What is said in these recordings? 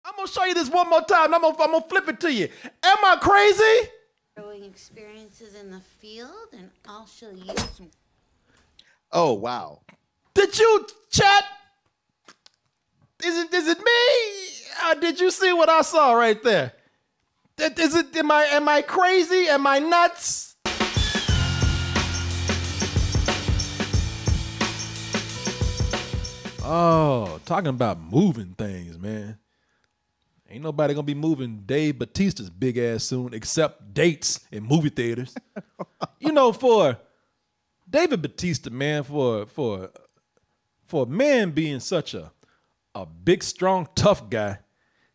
I'm gonna show you this one more time. I'm gonna flip it to you. Am I crazy? Growing experiences in the field, and I'll show you some. Oh wow! Did you chat? Is it me? Did you see what I saw right there? Is it? Am I crazy? Am I nuts? Oh, talking about moving things, man. Ain't nobody gonna be moving Dave Bautista's big ass soon, except dates in movie theaters. You know, for David Bautista, man, for a man being such a big, strong, tough guy,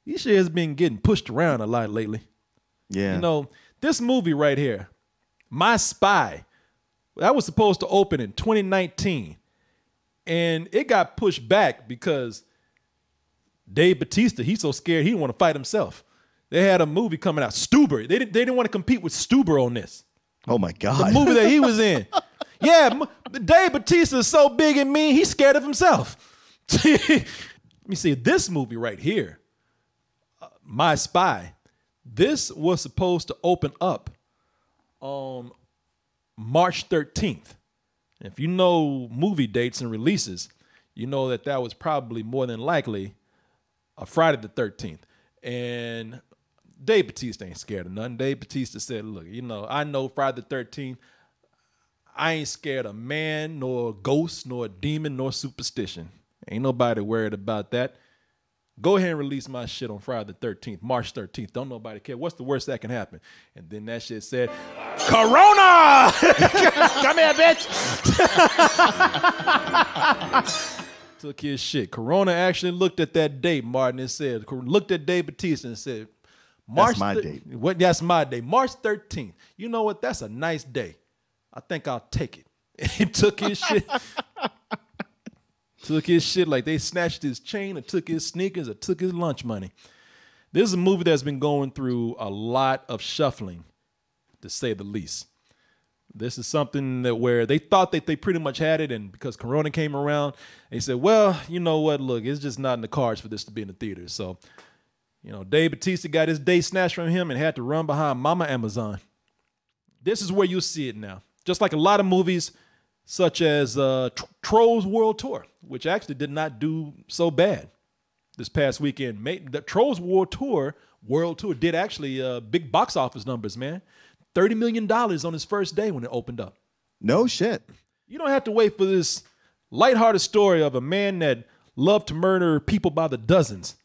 he sure has been getting pushed around a lot lately. Yeah. You know, this movie right here, My Spy, that was supposed to open in 2019. And it got pushed back because Dave Bautista, he's so scared he didn't want to fight himself. They had a movie coming out, Stuber. They didn't want to compete with Stuber on this. Oh my God. The movie that he was in. Yeah, Dave Bautista is so big and mean, he's scared of himself. Let me see, this movie right here, My Spy, this was supposed to open up on March 13th. If you know movie dates and releases, you know that was probably more than likely a Friday the 13th. And Dave Bautista ain't scared of nothing. Dave Bautista said, look, you know, I know Friday the 13th, I ain't scared of man, nor a ghost, nor a demon, nor superstition. Ain't nobody worried about that. Go ahead and release my shit on Friday the 13th, March 13th. Don't nobody care. What's the worst that can happen? And then that shit said, Corona! Come here, bitch! Took his shit. Corona actually looked at that date, Martin, and said, looked at Dave Bautista and said, That's my date. What? That's my day. March 13th. You know what? That's a nice day. I think I'll take it. He took his shit. Took his shit like they snatched his chain or took his sneakers or took his lunch money. This is a movie that's been going through a lot of shuffling, to say the least. This is something that where they thought that they pretty much had it, and because Corona came around, they said, well, you know what, look, it's just not in the cards for this to be in the theaters. So, you know, Dave Bautista got his day snatched from him and had to run behind Mama Amazon. This is where you'll see it now. Just like a lot of movies, such as Trolls World Tour, which actually did not do so bad this past weekend. The Trolls World Tour did actually big box office numbers, man. $30 million on his first day when it opened up. No shit. You don't have to wait for this lighthearted story of a man that loved to murder people by the dozens,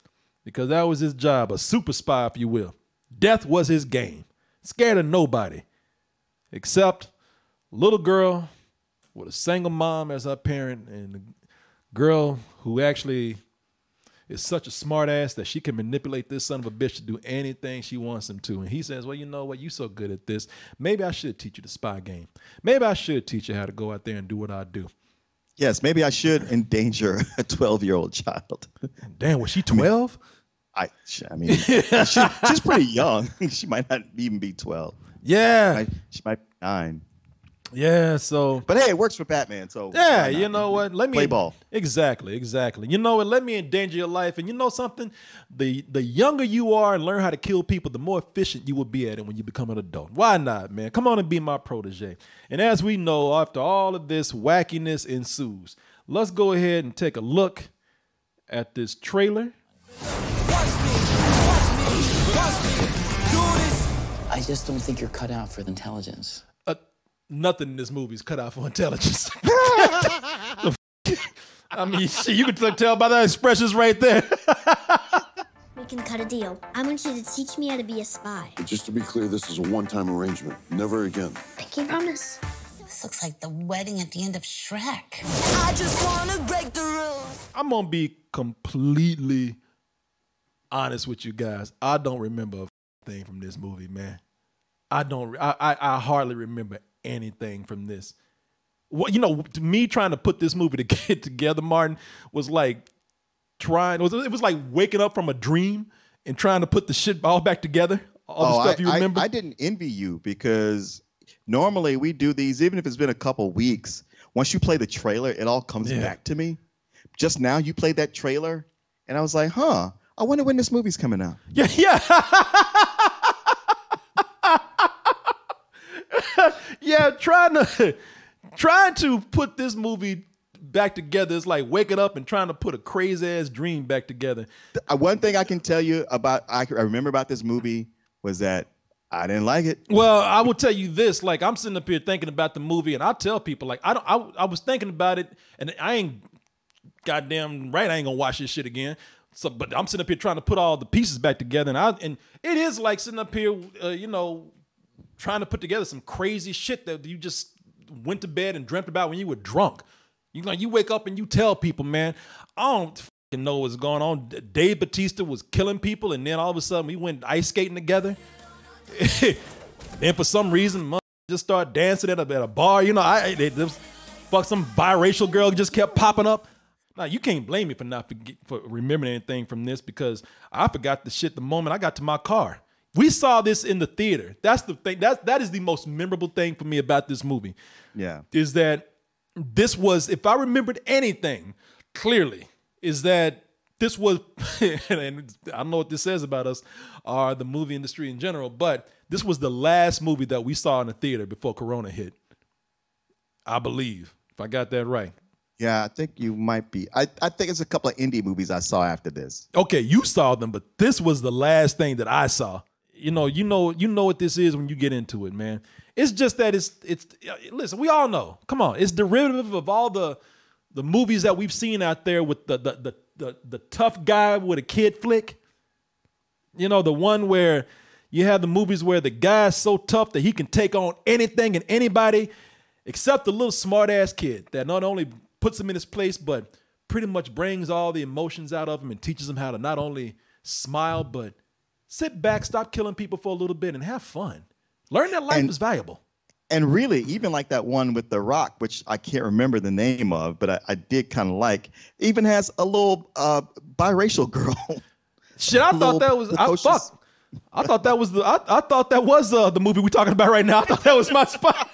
because that was his job, a super spy, if you will. Death was his game. Scared of nobody, except a little girl with a single mom as her parent, and a girl who actually is such a smart ass that she can manipulate this son of a bitch to do anything she wants him to. And he says, well, you know what? You so good at this. Maybe I should teach you the spy game. Maybe I should teach you how to go out there and do what I do. Yes, maybe I should endanger a 12-year-old child. Damn, was she 12? I mean, she's pretty young. She might not even be 12. Yeah. She might be 9. Yeah, so. But hey, it works for Batman, so. Yeah, you know what? Let me play ball. Exactly. You know what? Let me endanger your life. And you know something? The younger you are and learn how to kill people, the more efficient you will be at it when you become an adult. Why not, man? Come on and be my protege. And as we know, after all of this, wackiness ensues. Let's go ahead and take a look at this trailer. I just don't think you're cut out for the intelligence. Nothing in this movie is cut out for intelligence. I mean, shit, you can tell by the expressions right there. We can cut a deal. I want you to teach me how to be a spy. But just to be clear, this is a one-time arrangement. Never again. Pinky promise. This looks like the wedding at the end of Shrek. I just wanna break the rules. I'm gonna be completely honest with you guys. I don't remember a thing from this movie, man. I hardly remember anything from this. What, you know, to me trying to put this movie together, Martin, was like it was like waking up from a dream and trying to put the shit all back together. All the stuff you remember. I didn't envy you, because normally we do these, even if it's been a couple weeks. Once you play the trailer, it all comes back to me. Just now you played that trailer, and I was like, huh, I wonder when this movie's coming out. Yeah, yeah. Yeah, trying to put this movie back together is like waking up and trying to put a crazy ass dream back together. One thing I can tell you about, I remember about this movie was that I didn't like it. Well, I will tell you this, like I'm sitting up here thinking about the movie and I tell people like I was thinking about it and I ain't goddamn right. I ain't gonna watch this shit again. So, but I'm sitting up here trying to put all the pieces back together and it is like sitting up here, trying to put together some crazy shit that you just went to bed and dreamt about when you were drunk. You wake up and you tell people, man, I don't fucking know what's going on. Dave Bautista was killing people, and then all of a sudden we went ice skating together. Then for some reason, just start dancing at a bar. Fuck some biracial girl just kept popping up. Now you can't blame me for remembering anything from this because I forgot the shit the moment I got to my car. We saw this in the theater. That's the thing. That is the most memorable thing for me about this movie. Yeah. Is that this was, if I remembered anything clearly, is that this was, and I don't know what this says about us or the movie industry in general, but this was the last movie that we saw in the theater before Corona hit. I believe, if I got that right. Yeah, I think you might be. I think it's a couple of indie movies I saw after this. Okay, you saw them, but this was the last thing that I saw. You know what this is when you get into it, man. It's just that it's listen, we all know. Come on, it's derivative of all the movies that we've seen out there with the tough guy with a kid flick. You know, the one where you have the movies where the guy's so tough that he can take on anything and anybody except the little smart ass kid that not only puts him in his place, but pretty much brings all the emotions out of him and teaches him how to not only smile, but sit back, stop killing people for a little bit and have fun. Learn that life is valuable. And really, even like that one with The Rock, which I can't remember the name of, but I did kind of like, even has a little biracial girl. Shit, I thought that was the movie we're talking about right now. I thought that was my spot.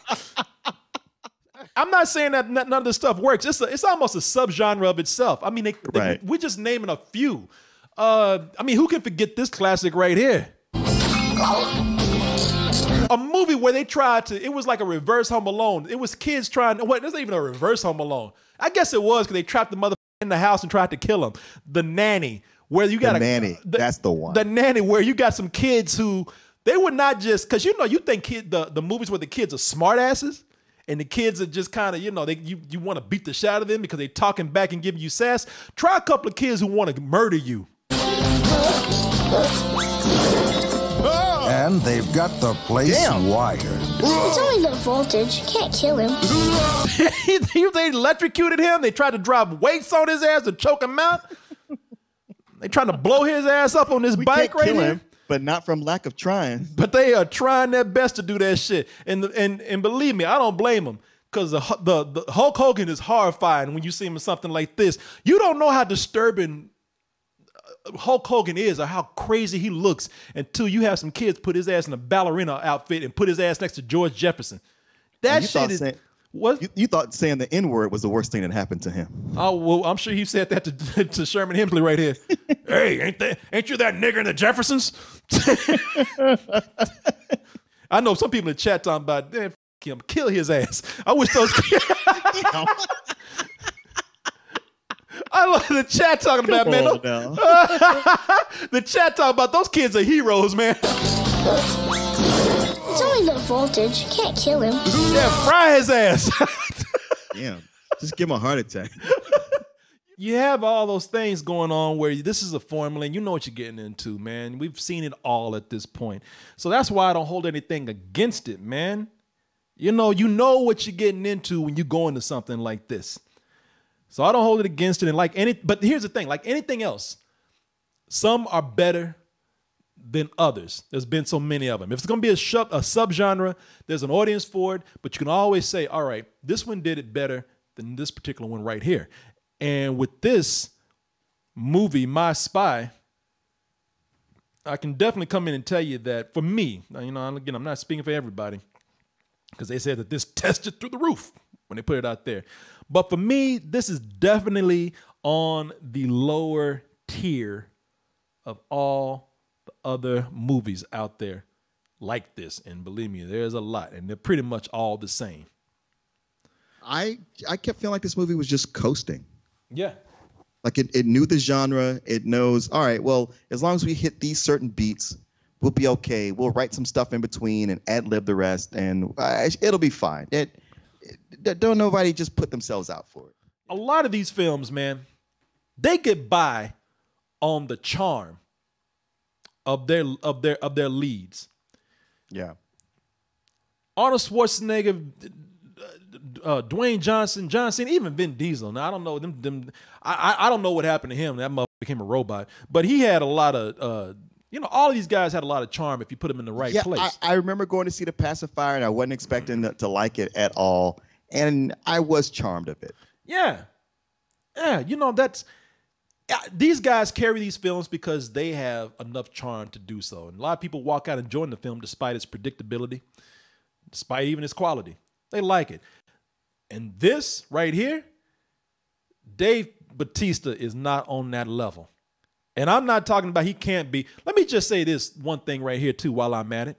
I'm not saying that none of this stuff works. It's almost a subgenre of itself. I mean, we're just naming a few. I mean, who can forget this classic right here? A movie where they tried to, it was like a reverse Home Alone. It was kids trying, what, there's not even a reverse Home Alone. I guess it was because they trapped the mother in the house and tried to kill him. The Nanny, where you got that's the one. The Nanny, where you got some kids who, they were not just, because you think the movies where the kids are smart asses, and the kids are just kind of, you want to beat the shit out of them because they talking back and giving you sass. Try a couple of kids who want to murder you. And they've got the place wired. It's only low voltage. Can't kill him. They electrocuted him. They tried to drop weights on his ass to choke him out. They trying to blow his ass up on this bike right here. Him, but not from lack of trying. But they are trying their best to do that shit. And believe me, I don't blame them. Because the Hulk Hogan is horrifying when you see him in something like this. You don't know how disturbing Hulk Hogan is or how crazy he looks until you have some kids put his ass in a ballerina outfit and put his ass next to George Jefferson. That shit is... What? You thought saying the N-word was the worst thing that happened to him. Oh, well, I'm sure he said that to Sherman Hemsley right here. Hey, ain't you that nigger in the Jeffersons? I know some people in the chat talking about, man, him, kill his ass. I wish those kids... I love the chat talking about, man. The chat talking about those kids are heroes, man. It's only low voltage. Can't kill him. Yeah, fry his ass. Damn, just give him a heart attack. You have all those things going on where this is a formula and you know what you're getting into, man. We've seen it all at this point. So that's why I don't hold anything against it, man. You know what you're getting into when you go into something like this. So I don't hold it against it. And but here's the thing, like anything else, some are better than others. There's been so many of them. If it's going to be a subgenre, there's an audience for it, but you can always say, all right, this one did it better than this particular one right here. And with this movie, My Spy, I can definitely come in and tell you that for me, again, I'm not speaking for everybody because they said that this tested through the roof when they put it out there. But for me, this is definitely on the lower tier of all the other movies out there like this. And believe me, there's a lot, and they're pretty much all the same. I kept feeling like this movie was just coasting. Yeah. Like it knew the genre. It knows, all right, well, as long as we hit these certain beats, we'll be okay. We'll write some stuff in between and ad-lib the rest, and it'll be fine. Don't nobody just put themselves out for it. A lot of these films, man, they get by on the charm of their leads. Yeah. Arnold Schwarzenegger, Dwayne Johnson, John Cena, even Vin Diesel. Now I don't know them. I don't know what happened to him. That motherfucker became a robot. But he had a lot of all of these guys had a lot of charm if you put them in the right place. I remember going to see The Pacifier, and I wasn't expecting to like it at all, and I was charmed of it. Yeah, that's these guys carry these films because they have enough charm to do so. And a lot of people walk out enjoying the film despite its predictability, despite even its quality. They like it. And this right here, Dave Bautista is not on that level. And I'm not talking about he can't be. Let me just say this one thing right here, too, while I'm at it.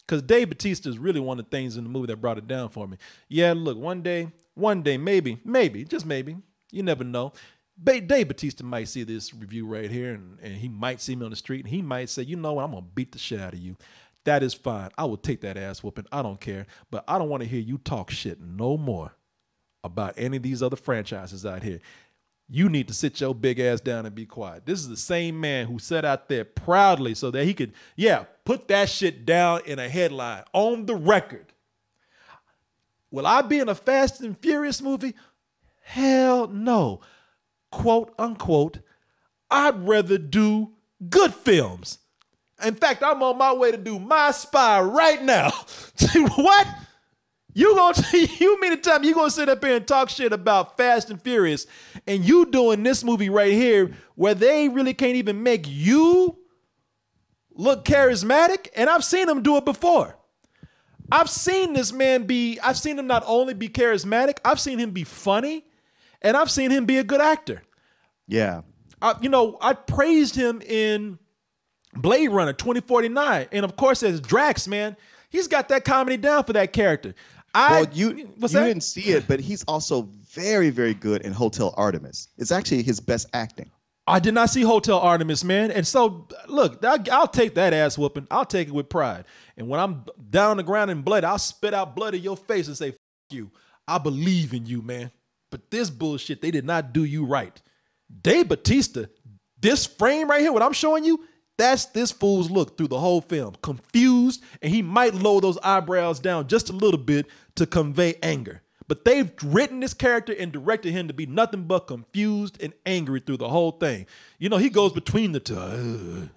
Because Dave Bautista is really one of the things in the movie that brought it down for me. Yeah, look, one day, maybe, just maybe, you never know. Dave Bautista might see this review right here, and he might see me on the street, and he might say, you know what, I'm going to beat the shit out of you. That is fine. I will take that ass whooping. I don't care. But I don't want to hear you talk shit no more about any of these other franchises out here. You need to sit your big ass down and be quiet. This is the same man who sat out there proudly so that he could, put that shit down in a headline on the record. Will I be in a Fast and Furious movie? Hell no. Quote unquote, I'd rather do good films. In fact, I'm on my way to do My Spy right now. What? You mean to tell me you gonna sit up here and talk shit about Fast and Furious, and you doing this movie right here where they really can't even make you look charismatic? And I've seen them do it before. I've seen this man I've seen him not only be charismatic, I've seen him be funny, and I've seen him be a good actor. Yeah. I praised him in Blade Runner 2049. And of course, as Drax, man, he's got that comedy down for that character. You didn't see it, but he's also very, very good in Hotel Artemis. It's actually his best acting. I did not see Hotel Artemis, man. And so, look, I'll take that ass whooping. I'll take it with pride. And when I'm down on the ground in blood, I'll spit out blood in your face and say, "F you. I believe in you, man. But this bullshit, they did not do you right." Dave Bautista, this frame right here, what I'm showing you, that's this fool's look through the whole film. Confused, and he might lower those eyebrows down just a little bit to convey anger. But they've written this character and directed him to be nothing but confused and angry through the whole thing. He goes between the two. And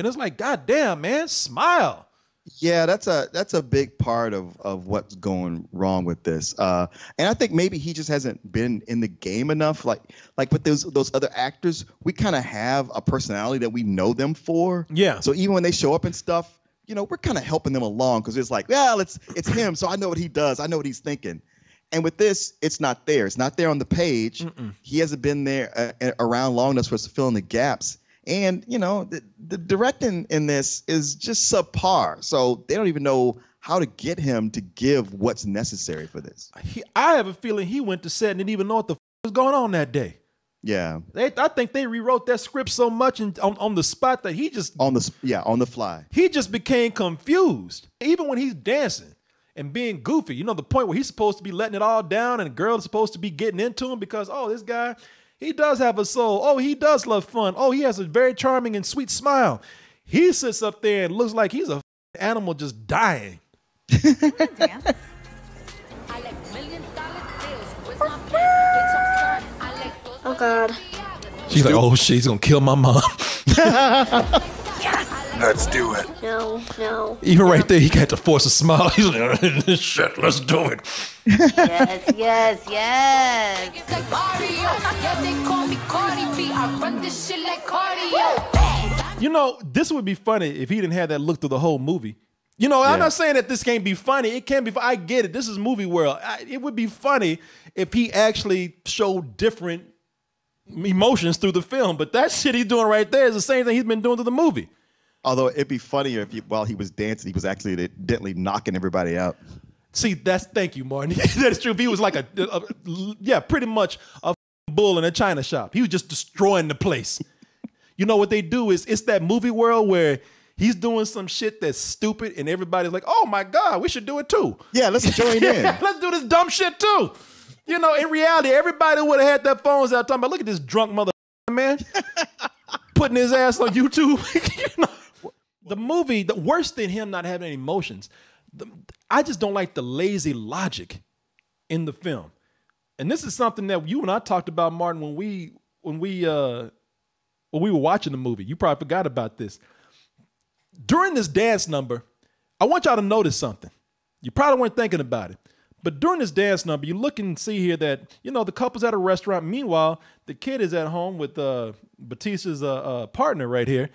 it's like, God damn, man, smile. Yeah, that's a big part of what's going wrong with this. And I think maybe he just hasn't been in the game enough. Like with those other actors, we kind of have a personality that we know them for. Yeah. So even when they show up and stuff, we're kind of helping them along because it's like, well, it's him, so I know what he does. I know what he's thinking. And with this, it's not there. It's not there on the page. Mm-mm. He hasn't been there around long enough for us to fill in the gaps. And, the directing in this is just subpar. So they don't even know how to get him to give what's necessary for this. I have a feeling he went to set and didn't even know what the was going on that day. Yeah. I think they rewrote that script so much on the spot that he just... On the fly. He just became confused. Even when he's dancing and being goofy, the point where he's supposed to be letting it all down and the girl is supposed to be getting into him because, this guy... He does have a soul. Oh, he does love fun. Oh, he has a very charming and sweet smile. He sits up there and looks like he's a animal just dying. Oh, God. She's like, oh, shit, he's going to kill my mom. Let's do it. No. Even right there, he got to force a smile. He's like, shit, let's do it. Yes. This would be funny if he didn't have that look through the whole movie. I'm not saying that this can't be funny. It can be. I get it. This is movie world. It would be funny if he actually showed different emotions through the film. But that shit he's doing right there is the same thing he's been doing through the movie. Although it'd be funnier if while he was dancing, he was actually evidently knocking everybody out. See, thank you, Martin. That's true. If he was like pretty much a bull in a china shop. He was just destroying the place. You know what they do is it's that movie world where he's doing some shit that's stupid and everybody's like, oh my God, we should do it too. Yeah, let's join in. Let's do this dumb shit too. You know, in reality, everybody would have had their phones out talking about, look at this drunk mother man putting his ass on YouTube. You know, the movie, the worse than him not having any emotions, I just don't like the lazy logic in the film. And this is something that you and I talked about, Martin, when we were watching the movie. You probably forgot about this. During this dance number, I want y'all to notice something. You probably weren't thinking about it. But during this dance number, you look and see here that, you know, the couple's at a restaurant. Meanwhile, the kid is at home with Bautista's partner right here.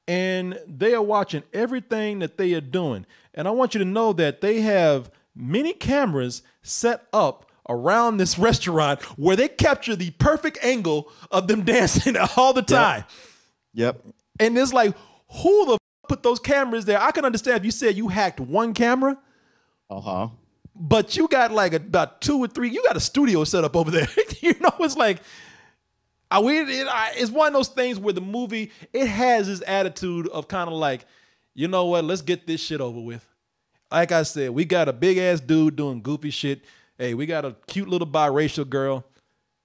And they are watching everything that they are doing. And I want you to know that they have many cameras set up around this restaurant where they capture the perfect angle of them dancing all the time. Yep. And it's like, who the put those cameras there? I can understand if you said you hacked one camera. Uh-huh. But you got like about 2 or 3. You got a studio set up over there. You know, it's like, it's one of those things where the movie, it has this attitude of kind of like, you know what, let's get this shit over with. Like I said, we got a big ass dude doing goofy shit. Hey, we got a cute little biracial girl.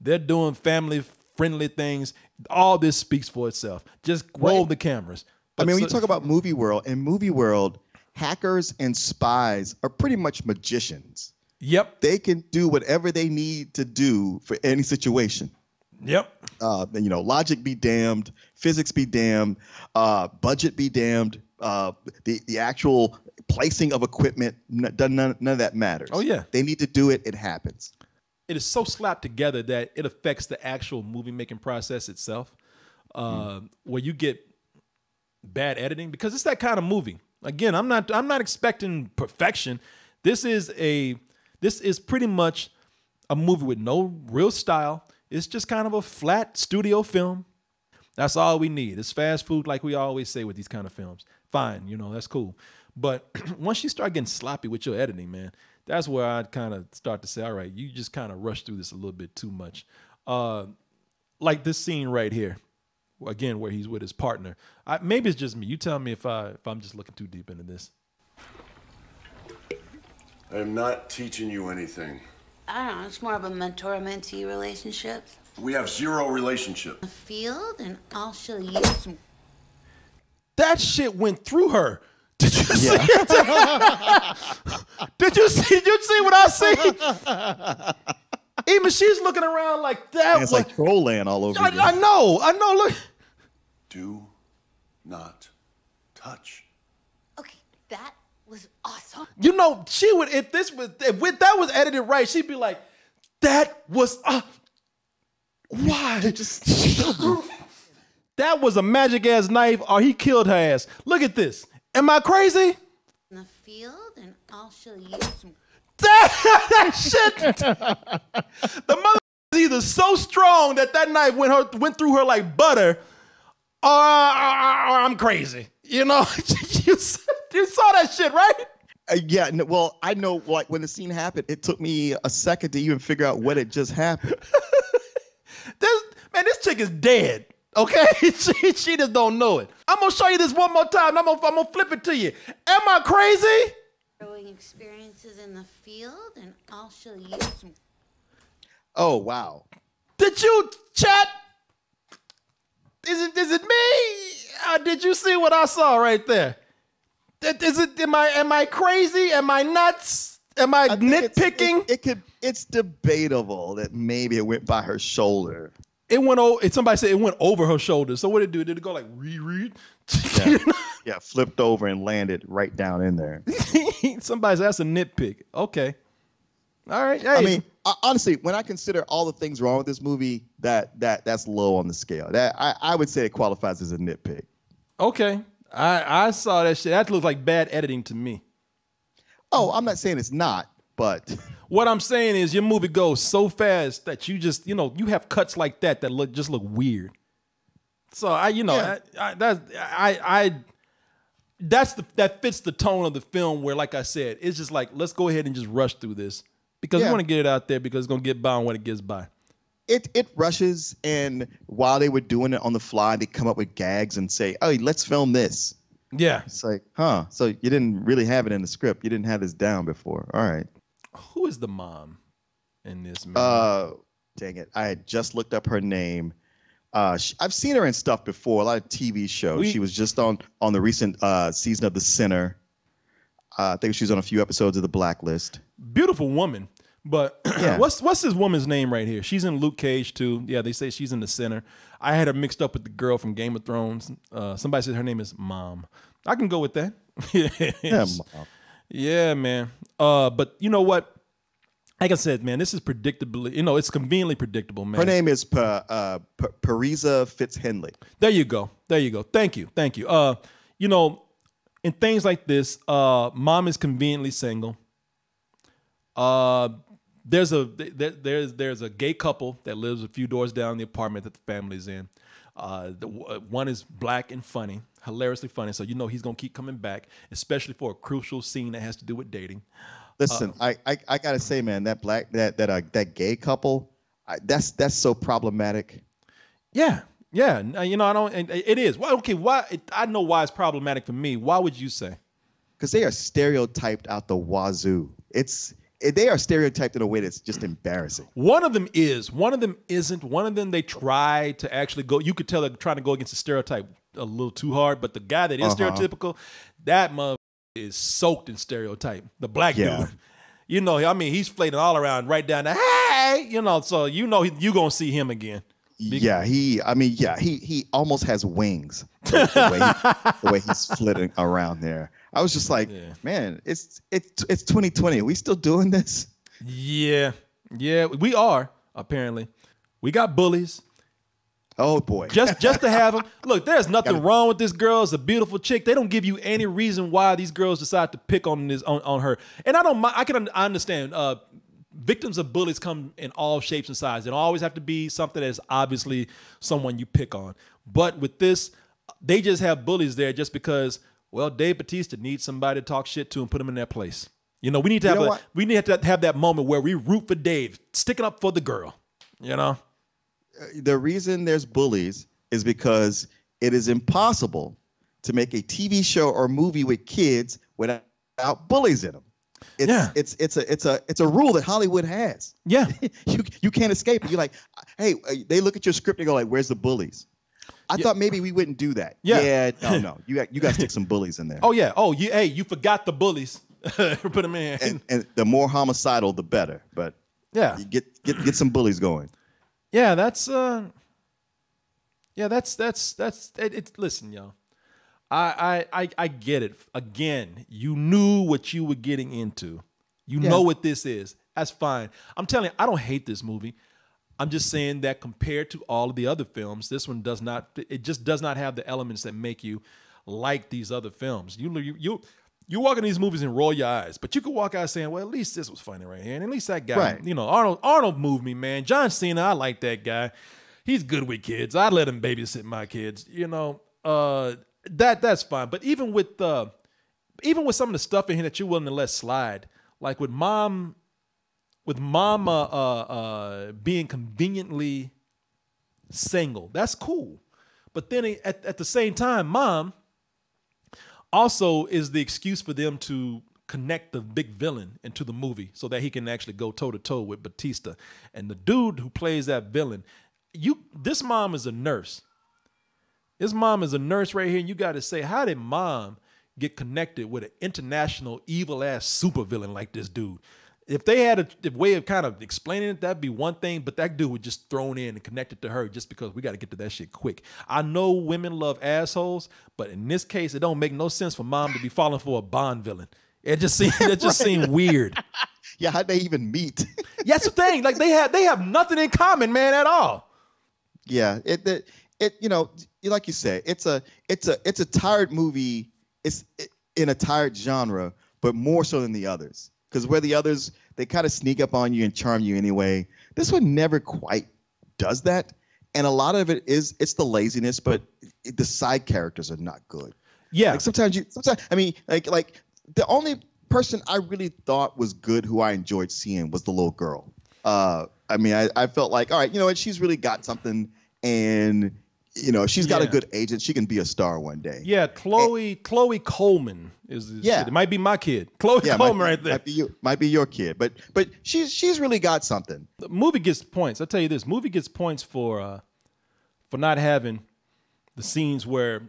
They're doing family friendly things. All this speaks for itself. Just roll the cameras. But when you talk about movie world, in movie world, hackers and spies are pretty much magicians. Yep. They can do whatever they need to do for any situation. Yep. You know, logic be damned, physics be damned, budget be damned, the actual placing of equipment, none of that matters. Oh, yeah. They need to do it. It happens. It is so slapped together that it affects the actual movie making process itself, where you get bad editing because it's that kind of movie. Again, I'm not expecting perfection. This is pretty much a movie with no real style. It's just kind of a flat studio film. That's all we need. It's fast food, like we always say with these kind of films. Fine, you know, that's cool. But once you start getting sloppy with your editing, man, that's where I kind of start to say, all right, you just kind of rush through this a little bit too much. Like this scene right here, again, where he's with his partner. Maybe it's just me. You tell me if I'm just looking too deep into this. I am not teaching you anything. I don't know. It's more of a mentor-mentee relationship. We have zero relationship. The field, and I'll show you some. That shit went through her. Did you see it? Did you see what I see? Even she's looking around like that. And it's like troll land all over again. I know. Look. Do not touch. Okay, that was awesome. You know, she would if that was edited right, she'd be like, that was why? That was a magic ass knife, or he killed her ass. Look at this. Am I crazy? In the field, and I'll show you some. That shit. The mother is either so strong that knife went through her like butter, or I'm crazy. You know, you saw that shit, right? Yeah. Well, I know. Like when the scene happened, it took me a second to even figure out what had just happened. This chick is dead. Okay, she just don't know it. I'm gonna show you this one more time. I'm gonna flip it to you. Am I crazy? Growing experiences in the field, and I'll show you some. Oh wow! Did you chat? Is it me? Did you see what I saw right there? Am I crazy? Am I nuts? Am I nitpicking? It's debatable that maybe it went by her shoulder. It went over. Somebody said it went over her shoulder. So what did it do? Did it go like reread? Yeah, flipped over and landed right down in there. Somebody said that's a nitpick. Okay, all right. Hey. I mean, honestly, when I consider all the things wrong with this movie, that's low on the scale. That I would say it qualifies as a nitpick. Okay, I saw that shit. That looks like bad editing to me. Oh, I'm not saying it's not, but what I'm saying is your movie goes so fast that you just, you have cuts like that look weird. So that fits the tone of the film where, like I said, it's just like, let's go ahead and just rush through this because we want to get it out there because it's going to get by when it gets by. It rushes, and while they were doing it on the fly, they come up with gags and say, "Oh, let's film this." Yeah. It's like, huh? So you didn't really have it in the script. You didn't have this down before. All right. Who is the mom in this, man? Dang it. I had just looked up her name. I've seen her in stuff before, a lot of TV shows. She was just on the recent season of The Sinner. I think she was on a few episodes of The Blacklist. Beautiful woman. But what's this woman's name right here? She's in Luke Cage too. Yeah, they say she's in The Sinner. I had her mixed up with the girl from Game of Thrones. Somebody said her name is Mom. I can go with that. Yeah, Mom. Yeah, man. But you know what? Like I said, man, this is predictably, it's conveniently predictable, man. Her name is Parisa Fitzhenley. There you go. Thank you. In things like this, mom is conveniently single. There's a gay couple that lives a few doors down the apartment that the family's in. One is black and funny, hilariously funny. So he's gonna keep coming back, especially for a crucial scene that has to do with dating. Listen, I gotta say, man, that gay couple, that's so problematic. Yeah. I don't. And it is. Well, okay. Why? I know why it's problematic for me. Why would you say? Because they are stereotyped out the wazoo. They are stereotyped in a way that's just embarrassing. One of them is. One of them isn't. One of them they try to actually go. You could tell they're trying to go against the stereotype a little too hard. But the guy that is stereotypical, that mother is soaked in stereotype. The black dude. He's flating all around right down there. Hey, so you gonna see him again. He almost has wings the way he's flitting around there. I was just like, man, it's 2020. Are we still doing this? Yeah, we are, apparently. We got bullies. Oh boy. Just to have them. Look, there's nothing wrong with this girl. It's a beautiful chick. They don't give you any reason why these girls decide to pick on her. And I understand. Victims of bullies come in all shapes and sizes. They don't always have to be something that's obviously someone you pick on. But with this, they just have bullies there just because, well, Dave Bautista needs somebody to talk shit to and put them in their place. We need to have that moment where we root for Dave, sticking up for the girl. The reason there's bullies is because it is impossible to make a TV show or movie with kids without bullies in them. It's a rule that Hollywood has. Yeah. you can't escape it. You're like, hey, they look at your script and go like, where's the bullies? I thought maybe we wouldn't do that. Yeah. No. You got to stick some bullies in there. Oh yeah. Oh, you forgot the bullies. Put them in. And the more homicidal, the better. But yeah, you get some bullies going. Yeah, that's it. Listen, y'all. I get it. Again, you knew what you were getting into. You know what this is. That's fine. I'm telling you, I don't hate this movie. I'm just saying that compared to all of the other films, this one does not. It just does not have the elements that make you like these other films. You walk in these movies and roll your eyes, but you could walk out saying, "Well, at least this was funny right here, and at least that guy, Arnold moved me, man. John Cena, I like that guy. He's good with kids. I'd let him babysit my kids. That's fine. But even with some of the stuff in here that you're willing to let slide, like with mom being conveniently single, that's cool. But then at the same time, mom also is the excuse for them to connect the big villain into the movie so that he can actually go toe to toe with Bautista. And the dude who plays that villain, this mom is a nurse. This mom is a nurse right here, and you got to say, how did mom get connected with an international evil-ass supervillain like this dude? If they had a way of kind of explaining it, that'd be one thing, but that dude was just thrown in and connected to her just because we got to get to that shit quick. I know women love assholes, but in this case, it don't make no sense for mom to be falling for a Bond villain. It just seemed weird. Yeah, how'd they even meet? Yeah, that's the thing. Like they have nothing in common, man, at all. Yeah, like you said, it's a tired movie. It's in a tired genre, but more so than the others. Because where the others, they kind of sneak up on you and charm you anyway. This one never quite does that. And a lot of it's the laziness, but the side characters are not good. Yeah. Like sometimes I mean, like the only person I really thought was good who I enjoyed seeing was the little girl. I mean, I felt like, all right, you know what? She's really got something, and you know, if she's got a good agent, she can be a star one day. Yeah, Chloe Coleman is shit. It might be my kid. Chloe Coleman right there. Might be your kid, but she's really got something. The movie gets points. I'll tell you this, movie gets points for not having the scenes where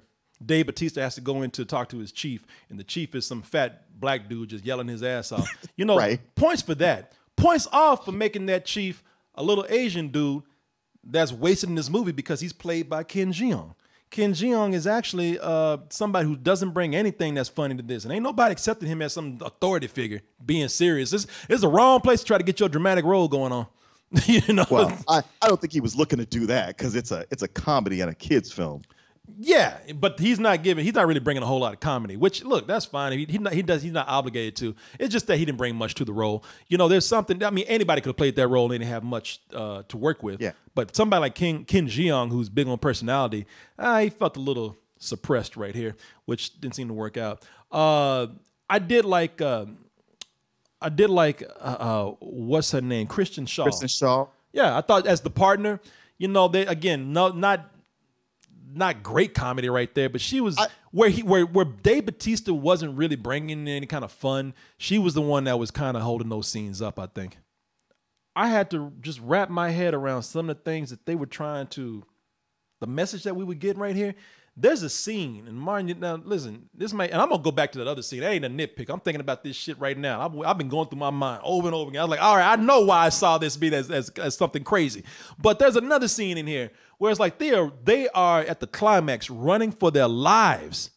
Dave Bautista has to go in to talk to his chief, and the chief is some fat black dude just yelling his ass off. You know, points for that. Points off for making that chief a little Asian dude that's wasted in this movie because he's played by Ken Jeong. Ken Jeong is actually somebody who doesn't bring anything that's funny to this. And ain't nobody accepting him as some authority figure being serious. This is the wrong place to try to get your dramatic role going on. You know? Well, I don't think he was looking to do that because it's a comedy and a kid's film. Yeah, but he's not really bringing a whole lot of comedy, which, look, that's fine. He's not obligated to. It's just that he didn't bring much to the role. You know, there's something, I mean, anybody could have played that role and they didn't have much to work with. Yeah. But somebody like Ken Jeong, who's big on personality, he felt a little suppressed right here, which didn't seem to work out. I did like what's her name? Kristen Shaw. Kristen Shaw. Yeah, I thought as the partner, you know, they again, not great comedy right there, but she was where Dave Bautista wasn't really bringing in any kind of fun. She was the one that was kind of holding those scenes up, I think. I had to just wrap my head around some of the things that they were trying to, the message that we were getting right here. There's a scene, and Martin, now listen, and I'm gonna go back to that other scene. That ain't a nitpick. I'm thinking about this shit right now. I've been going through my mind over and over again. I was like, all right, I know why I saw this beat as something crazy. But there's another scene in here where it's like they are at the climax running for their lives.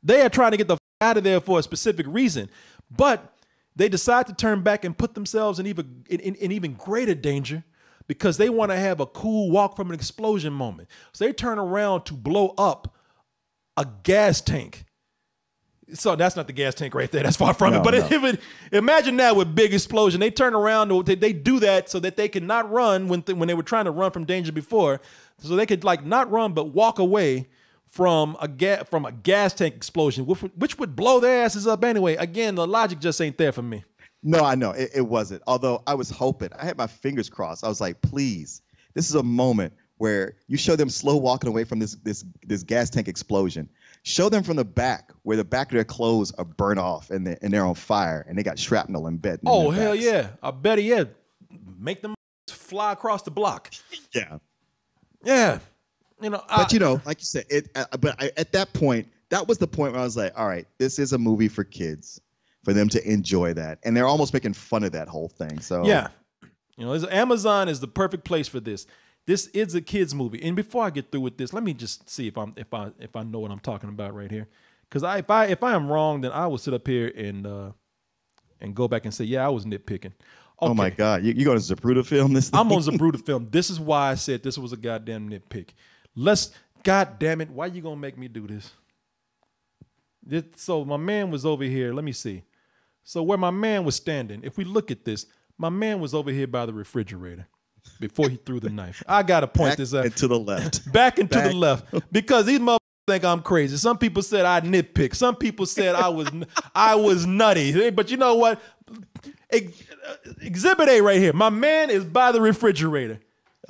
They are trying to get the out of there for a specific reason, but they decide to turn back and put themselves in even greater danger because they want to have a cool walk from an explosion moment. So they turn around to blow up a gas tank. So that's not the gas tank right there. That's far from it. But imagine that with big explosion. They turn around. They do that so that they could not run when they were trying to run from danger before. So they could like not run but walk away from a gas tank explosion, which would blow their asses up anyway. Again, the logic just ain't there for me. No, I know it wasn't. Although I was hoping, I had my fingers crossed. I was like, please, this is a moment where you show them slow walking away from this gas tank explosion. Show them from the back where the back of their clothes are burnt off and they're on fire and they got shrapnel embedded. Oh hell yeah! I bet make them fly across the block. Yeah, yeah. You know, but you know, like you said, at that point, that was the point where I was like, all right, this is a movie for kids, for them to enjoy that, and they're almost making fun of that whole thing. So yeah, you know, Amazon is the perfect place for this. This is a kids movie, and before I get through with this, let me just see if I know what I'm talking about right here, because if I am wrong, then I will sit up here and go back and say, yeah, I was nitpicking. Okay. Oh my God, you going to Zapruder film this thing? I'm on Zapruder film. This is why I said this was a goddamn nitpick. God damn it, why you gonna make me do this? So my man was over here. Let me see. So where my man was standing, if we look at this, my man was over here by the refrigerator before he threw the knife. I gotta point this out. Back and to the left. Back and to the left. Because these motherfuckers think I'm crazy. Some people said I nitpick. Some people said I was nutty. But you know what? Exhibit A right here. My man is by the refrigerator.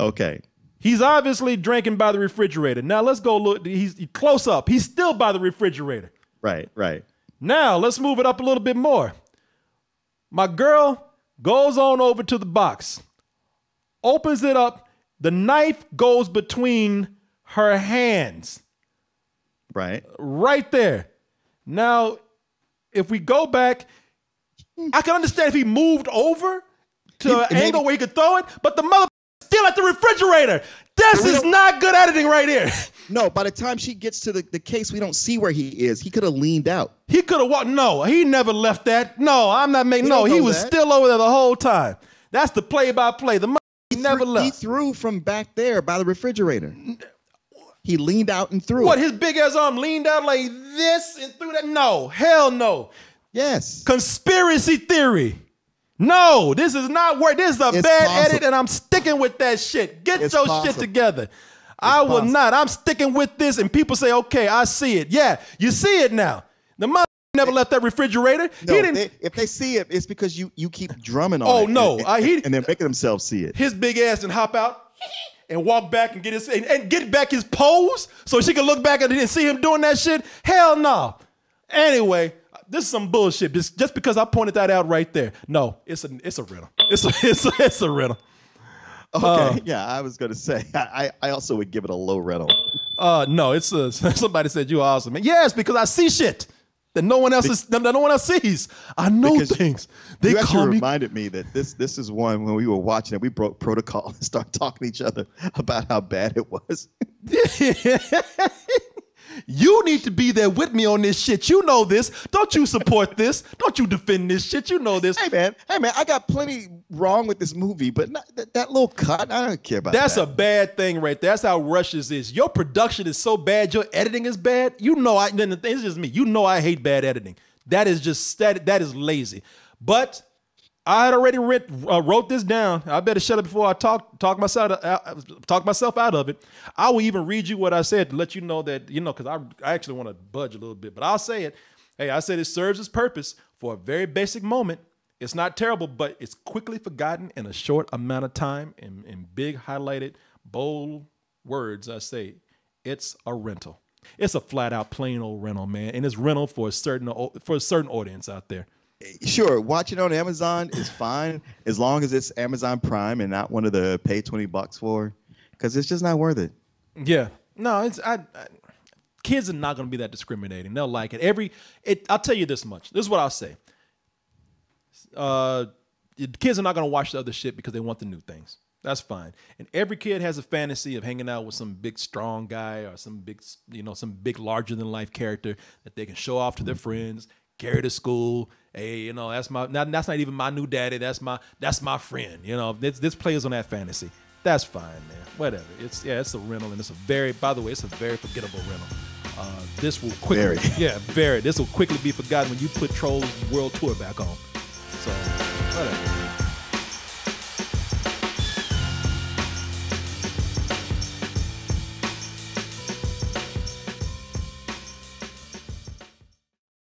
Okay. He's obviously drinking by the refrigerator. Now let's go look. He's close up. He's still by the refrigerator. Right. Now let's move it up a little bit more. My girl goes on over to the box, opens it up. The knife goes between her hands. Right there. Now, if we go back, I can understand if he moved over to an angle where he could throw it, but the mother still at the refrigerator. This is not good editing right here. No, by the time she gets to the case, we don't see where he is. He could have leaned out. He could have walked. No, he never left that. No, I'm not making. No, he was still over there the whole time. That's the play-by-play. He never left. He threw from back there by the refrigerator. He leaned out and threw. What, his big ass arm leaned out like this and threw that? No, hell no. Yes. Conspiracy theory. No, this is not work. This is a It's bad possible. edit, and I'm sticking with that shit. Get It's your possible. shit together. I will possible. not. I'm sticking with this, and people say, okay, I see it. Yeah, you see it now. The mother never left that refrigerator. No, He didn't. if they see it, it's because you keep drumming on Oh, it. no. And they're making themselves see it. His big ass and hop out and walk back and get his and get back his pose so she can look back at it and see him doing that shit. Hell no. Anyway, this is some bullshit. Just because I pointed that out right there. No, it's a rental. It's a rental. Okay, yeah, I was gonna say I also would give it a low rental. No, it's somebody said you awesome. Yes, because I see shit that no one else sees. I know Because things. You They actually call me. reminded me that this is one when we were watching it, we broke protocol and started talking to each other about how bad it was. You need to be there with me on this shit. You know this. Don't you support this? Don't you defend this shit? You know this. Hey man, I got plenty wrong with this movie, but not, that little cut, I don't care about That's that. a bad thing right there. That's how Russia's is. Your production is so bad, your editing is bad. You know, it's just me. You know I hate bad editing. That is just that is lazy. But I had already wrote this down. I better shut up before I talk myself out of it. I will even read you what I said to let you know that, because I actually want to budge a little bit. But I'll say it. Hey, I said it serves its purpose for a very basic moment. It's not terrible, but it's quickly forgotten in a short amount of time. In big, highlighted, bold words, I say it's a rental. It's a flat out plain old rental, man. And it's rental for a certain audience out there. Sure, watching it on Amazon is fine as long as it's Amazon Prime and not one of the pay $20 for, because it's just not worth it. Yeah, no, kids are not going to be that discriminating. They'll like it. I'll tell you this much. This is what I'll say. Kids are not going to watch the other shit because they want the new things. That's fine. And every kid has a fantasy of hanging out with some big, strong guy or some big larger than life character that they can show off to their friends, carry to school. Hey, that's not even my new daddy. That's my friend. This plays on that fantasy. That's fine, man. Whatever. It's a rental, and by the way, it's a very forgettable rental. This will quickly, this will quickly be forgotten when you put Trolls World Tour back on. So, whatever.